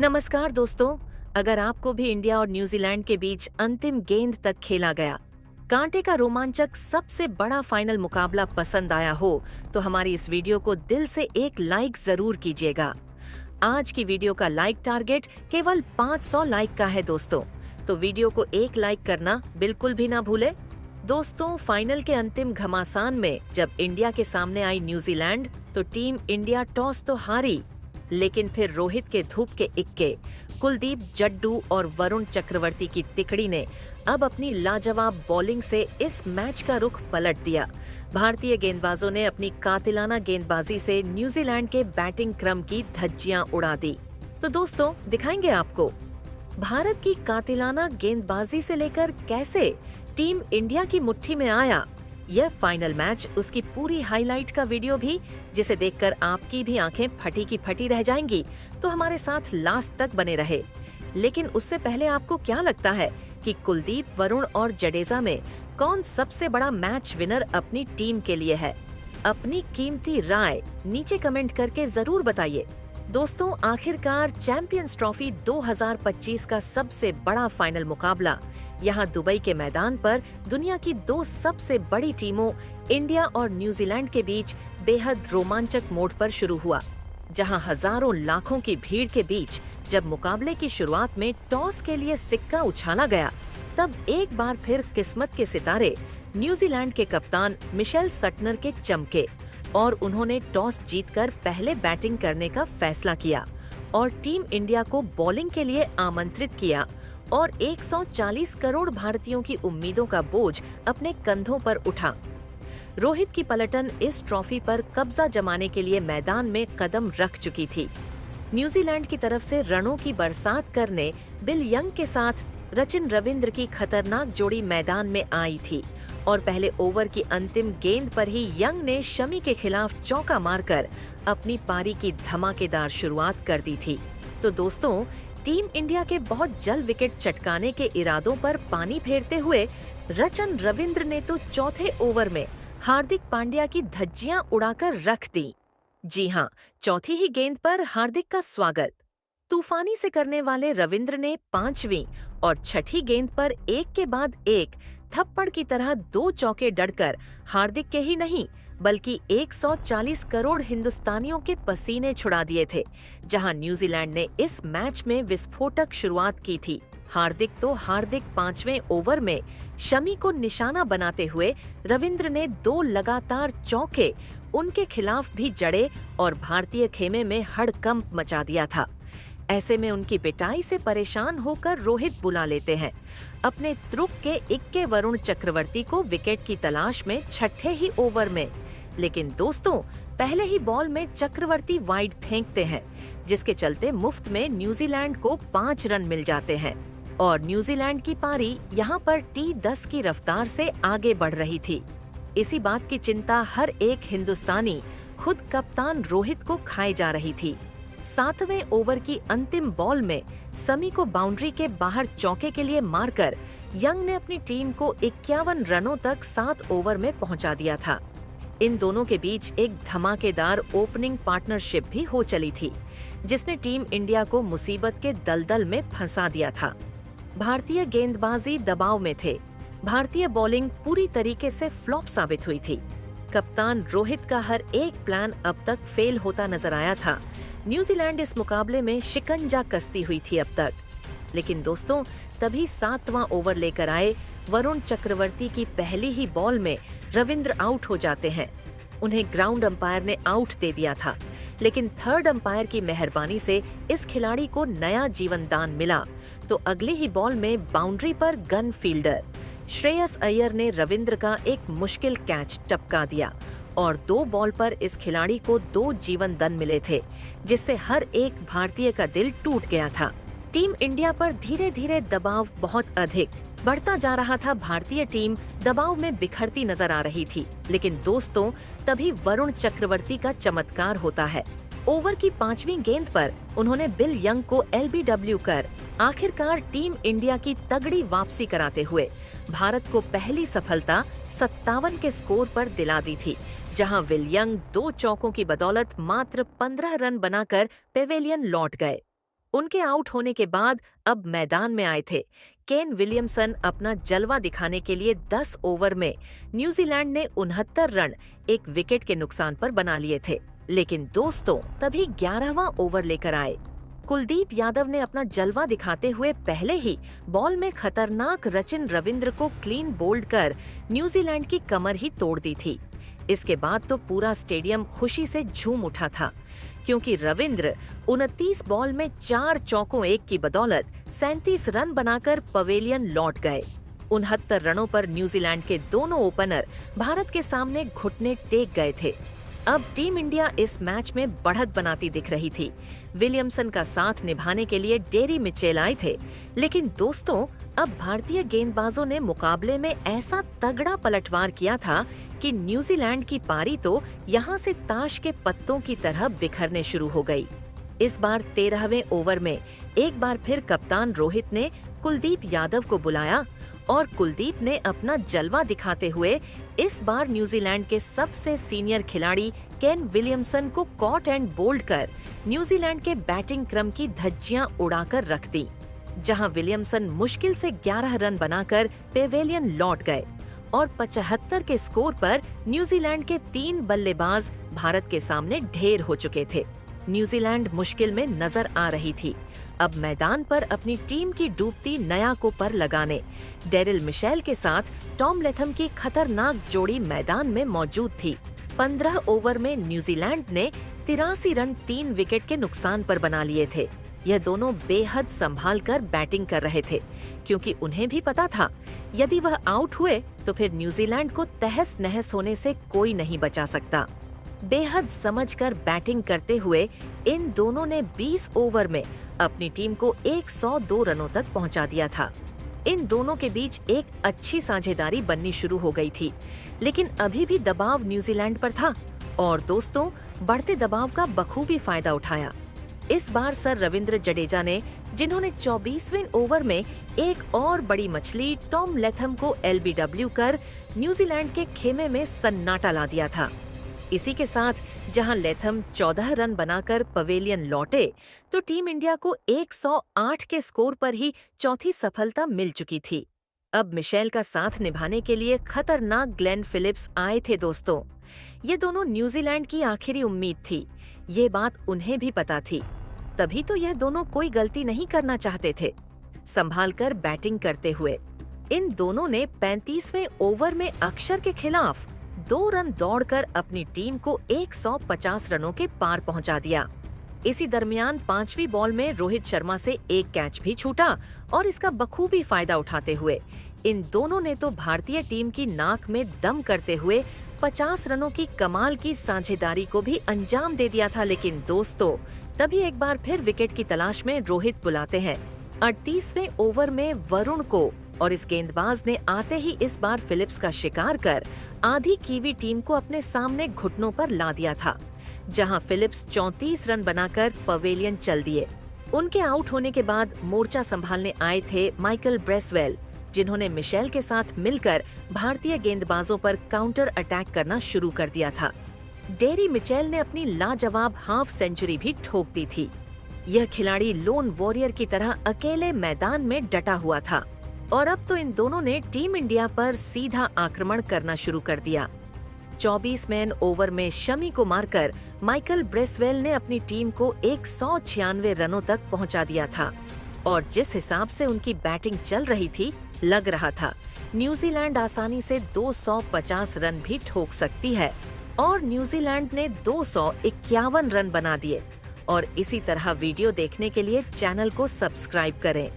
नमस्कार दोस्तों। अगर आपको भी इंडिया और न्यूजीलैंड के बीच अंतिम गेंद तक खेला गया कांटे का रोमांचक सबसे बड़ा फाइनल मुकाबला पसंद आया हो तो हमारी इस वीडियो को दिल से एक लाइक जरूर कीजिएगा। आज की वीडियो का लाइक टारगेट केवल 500 लाइक का है दोस्तों, तो वीडियो को एक लाइक करना बिल्कुल भी ना भूले। दोस्तों, फाइनल के अंतिम घमासान में जब इंडिया के सामने आई न्यूजीलैंड तो टीम इंडिया टॉस तो हारी, लेकिन फिर रोहित के धूप के इक्के, कुलदीप जड्डू और वरुण चक्रवर्ती की तिकड़ी ने अब अपनी लाजवाब बॉलिंग से इस मैच का रुख पलट दिया। भारतीय गेंदबाजों ने अपनी कातिलाना गेंदबाजी से न्यूजीलैंड के बैटिंग क्रम की धज्जियां उड़ा दी। तो दोस्तों, दिखाएंगे आपको भारत की कातिलाना गेंदबाजी से लेकर कैसे टीम इंडिया की मुट्ठी में आया यह फाइनल मैच, उसकी पूरी हाईलाइट का वीडियो भी, जिसे देखकर आपकी भी आंखें फटी की फटी रह जाएंगी। तो हमारे साथ लास्ट तक बने रहे। लेकिन उससे पहले आपको क्या लगता है कि कुलदीप, वरुण और जडेजा में कौन सबसे बड़ा मैच विनर अपनी टीम के लिए है? अपनी कीमती राय नीचे कमेंट करके जरूर बताइए। दोस्तों, आखिरकार चैंपियंस ट्रॉफी 2025 का सबसे बड़ा फाइनल मुकाबला यहाँ दुबई के मैदान पर दुनिया की दो सबसे बड़ी टीमों इंडिया और न्यूजीलैंड के बीच बेहद रोमांचक मोड पर शुरू हुआ, जहाँ हजारों लाखों की भीड़ के बीच जब मुकाबले की शुरुआत में टॉस के लिए सिक्का उछाला गया, तब एक बार फिर किस्मत के सितारे न्यूजीलैंड के कप्तान मिशेल सटनर के चमके और उन्होंने टॉस जीतकर पहले बैटिंग करने का फैसला किया और टीम इंडिया को बॉलिंग के लिए आमंत्रित किया और 140 करोड़ भारतीयों की उम्मीदों का बोझ अपने कंधों पर उठा। रोहित की पलटन इस ट्रॉफी पर कब्जा जमाने के लिए मैदान में कदम रख चुकी थी। न्यूजीलैंड की तरफ से रनों की बरसात करने बिल यंग के साथ रचिन रविंद्र की खतरनाक जोड़ी मैदान में आई थी और पहले ओवर की अंतिम गेंद पर ही यंग ने शमी के खिलाफ चौका मारकर अपनी पारी की धमाकेदार शुरुआत कर दी थी। तो दोस्तों, टीम इंडिया के बहुत जल्द विकेट चटकाने के इरादों पर पानी फेरते हुए रचिन रविंद्र ने तो चौथे ओवर में हार्दिक पांड्या की धज्जियां उड़ाकर रख दी। जी हां, चौथी ही गेंद पर हार्दिक का स्वागत तूफानी से करने वाले रविंद्र ने पांचवीं और छठी गेंद पर एक के बाद एक थप्पड़ की तरह दो चौके डड़कर हार्दिक के ही नहीं बल्कि 140 करोड़ हिंदुस्तानियों के पसीने छुड़ा दिए थे, जहां न्यूजीलैंड ने इस मैच में विस्फोटक शुरुआत की थी। हार्दिक पांचवें ओवर में शमी को निशाना बनाते हुए रविंद्र ने दो लगातार चौके उनके खिलाफ भी जड़े और भारतीय खेमे में हड़कंप मचा दिया था। ऐसे में उनकी पिटाई से परेशान होकर रोहित बुला लेते हैं अपने त्रुक के इक्के वरुण चक्रवर्ती को विकेट की तलाश में छठे ही ओवर में। लेकिन दोस्तों, पहले ही बॉल में चक्रवर्ती वाइड फेंकते हैं, जिसके चलते मुफ्त में न्यूजीलैंड को 5 रन मिल जाते हैं और न्यूजीलैंड की पारी यहाँ पर T10 की रफ्तार से आगे बढ़ रही थी। इसी बात की चिंता हर एक हिंदुस्तानी खुद कप्तान रोहित को खाए जा रही थी। 7वें ओवर की अंतिम बॉल में शमी को बाउंड्री के बाहर चौके के लिए मारकर यंग ने अपनी टीम को 51 रनों तक 7 ओवर में पहुंचा दिया था। इन दोनों के बीच एक धमाकेदार ओपनिंग पार्टनरशिप भी हो चली थी, जिसने टीम इंडिया को मुसीबत के दलदल में फंसा दिया था। भारतीय गेंदबाजी दबाव में थे। भारतीय बॉलिंग पूरी तरीके से फ्लॉप साबित हुई थी। कप्तान रोहित का हर एक प्लान अब तक फेल होता नजर आया था। न्यूजीलैंड इस मुकाबले में शिकंजा कसती हुई थी अब तक। लेकिन दोस्तों, तभी 7वां ओवर लेकर आए वरुण चक्रवर्ती की पहली ही बॉल में रविंद्र आउट हो जाते हैं। उन्हें ग्राउंड अंपायर ने आउट दे दिया था, लेकिन थर्ड अंपायर की मेहरबानी से इस खिलाड़ी को नया जीवन दान मिला। तो अगली ही बॉल में बाउंड्री पर गन फील्डर श्रेयस अय्यर ने रविंद्र का एक मुश्किल कैच टपका दिया और 2 बॉल पर इस खिलाड़ी को 2 जीवन दान मिले थे, जिससे हर एक भारतीय का दिल टूट गया था। टीम इंडिया पर धीरे धीरे दबाव बहुत अधिक बढ़ता जा रहा था। भारतीय टीम दबाव में बिखरती नजर आ रही थी। लेकिन दोस्तों, तभी वरुण चक्रवर्ती का चमत्कार होता है। ओवर की 5वीं गेंद पर उन्होंने बिल यंग को LBW कर आखिरकार टीम इंडिया की तगड़ी वापसी कराते हुए भारत को पहली सफलता 57 के स्कोर पर दिला दी थी, जहां विल यंग 2 चौकों की बदौलत मात्र 15 रन बनाकर पेवेलियन लौट गए। उनके आउट होने के बाद अब मैदान में आए थे। केन विलियमसन अपना जलवा दिखाने के लिए 10 ओवर में न्यूजीलैंड ने 69 रन एक विकेट के नुकसान पर बना लिए थे। लेकिन दोस्तों, तभी 11वां ओवर लेकर आए। कुलदीप यादव ने अपना जलवा दिखाते हुए पहले ही बॉल में खतरनाक रचिन रविंद्र को क्लीन बोल्ड कर न्यूजीलैंड की कमर ही तोड़ दी थी। इसके बाद तो पूरा स्टेडियम खुशी से झूम उठा था, क्योंकि रविंद्र 29 बॉल में 4 चौकों 1 की बदौलत 37 रन बनाकर पवेलियन लौट गए। 69 रनों पर न्यूजीलैंड के दोनों ओपनर भारत के सामने घुटने टेक गए थे। अब टीम इंडिया इस मैच में बढ़त बनाती दिख रही थी। विलियमसन का साथ निभाने के लिए डेरी मिचेल आए थे, लेकिन दोस्तों, अब भारतीय गेंदबाजों ने मुकाबले में ऐसा तगड़ा पलटवार किया था कि न्यूजीलैंड की पारी तो यहाँ से ताश के पत्तों की तरह बिखरने शुरू हो गई। इस बार 13वें ओवर में एक बार फिर कप्तान रोहित ने कुलदीप यादव को बुलाया और कुलदीप ने अपना जलवा दिखाते हुए इस बार न्यूजीलैंड के सबसे सीनियर खिलाड़ी केन विलियमसन को कॉट एंड बोल्ड कर न्यूजीलैंड के बैटिंग क्रम की धज्जियां उड़ाकर रख दी, जहां विलियमसन मुश्किल से 11 रन बनाकर पेवेलियन लौट गए और 75 के स्कोर पर न्यूजीलैंड के 3 बल्लेबाज भारत के सामने ढेर हो चुके थे। न्यूजीलैंड मुश्किल में नजर आ रही थी। अब मैदान पर अपनी टीम की डूबती नया को पर लगाने डेरिल मिशेल के साथ टॉम लेथम की खतरनाक जोड़ी मैदान में मौजूद थी। 15 ओवर में न्यूजीलैंड ने 83 रन 3 विकेट के नुकसान पर बना लिए थे। यह दोनों बेहद संभाल कर बैटिंग कर रहे थे, क्योंकि उन्हें भी पता था यदि वह आउट हुए तो फिर न्यूजीलैंड को तहस नहस होने से कोई नहीं बचा सकता। बेहद समझकर बैटिंग करते हुए इन दोनों ने 20 ओवर में अपनी टीम को 102 रनों तक पहुंचा दिया था। इन दोनों के बीच एक अच्छी साझेदारी बननी शुरू हो गई थी, लेकिन अभी भी दबाव न्यूजीलैंड पर था और दोस्तों, बढ़ते दबाव का बखूबी फायदा उठाया। इस बार सर रविंद्र जडेजा ने, जिन्होंने 24वें ओवर में एक और बड़ी मछली टॉम लेथम को एलबीडब्ल्यू कर न्यूजीलैंड के खेमे में सन्नाटा ला दिया था। इसी के साथ जहां लेथम 14 रन बनाकर पवेलियन लौटे, तो टीम इंडिया को 108 के स्कोर पर ही चौथी सफलता मिल चुकी थी। अब मिशेल का साथ निभाने के लिए खतरनाक ग्लेन फिलिप्स आए थे। दोस्तों, ये दोनों न्यूजीलैंड की आखिरी उम्मीद थी। ये बात उन्हें भी पता थी, तभी तो यह दोनों कोई गलती नहीं करना चाहते थे। संभाल कर बैटिंग करते हुए इन दोनों ने 35वें ओवर में अक्षर के खिलाफ 2 रन दौड़कर अपनी टीम को 150 रनों के पार पहुंचा दिया। इसी दरमियान 5वीं बॉल में रोहित शर्मा से एक कैच भी छूटा और इसका बखूबी फायदा उठाते हुए इन दोनों ने तो भारतीय टीम की नाक में दम करते हुए 50 रनों की कमाल की साझेदारी को भी अंजाम दे दिया था। लेकिन दोस्तों, तभी एक बार फिर विकेट की तलाश में रोहित बुलाते हैं। 38वें ओवर में वरुण को, और इस गेंदबाज ने आते ही इस बार फिलिप्स का शिकार कर आधी कीवी टीम को अपने सामने घुटनों पर ला दिया था, जहां फिलिप्स 34 रन बनाकर पवेलियन चल दिए। उनके आउट होने के बाद मोर्चा संभालने आए थे माइकल ब्रेसवेल, जिन्होंने मिशेल के साथ मिलकर भारतीय गेंदबाजों पर काउंटर अटैक करना शुरू कर दिया था। डेरी मिचेल ने अपनी लाजवाब हाफ सेंचुरी भी ठोक दी थी। यह खिलाड़ी लोन वॉरियर की तरह अकेले मैदान में डटा हुआ था और अब तो इन दोनों ने टीम इंडिया पर सीधा आक्रमण करना शुरू कर दिया। 24 मैन ओवर में शमी को मारकर माइकल ब्रेसवेल ने अपनी टीम को 196 रनों तक पहुंचा दिया था और जिस हिसाब से उनकी बैटिंग चल रही थी, लग रहा था न्यूजीलैंड आसानी से 250 रन भी ठोक सकती है और न्यूजीलैंड ने 251 रन बना दिए। और इसी तरह वीडियो देखने के लिए चैनल को सब्सक्राइब करें।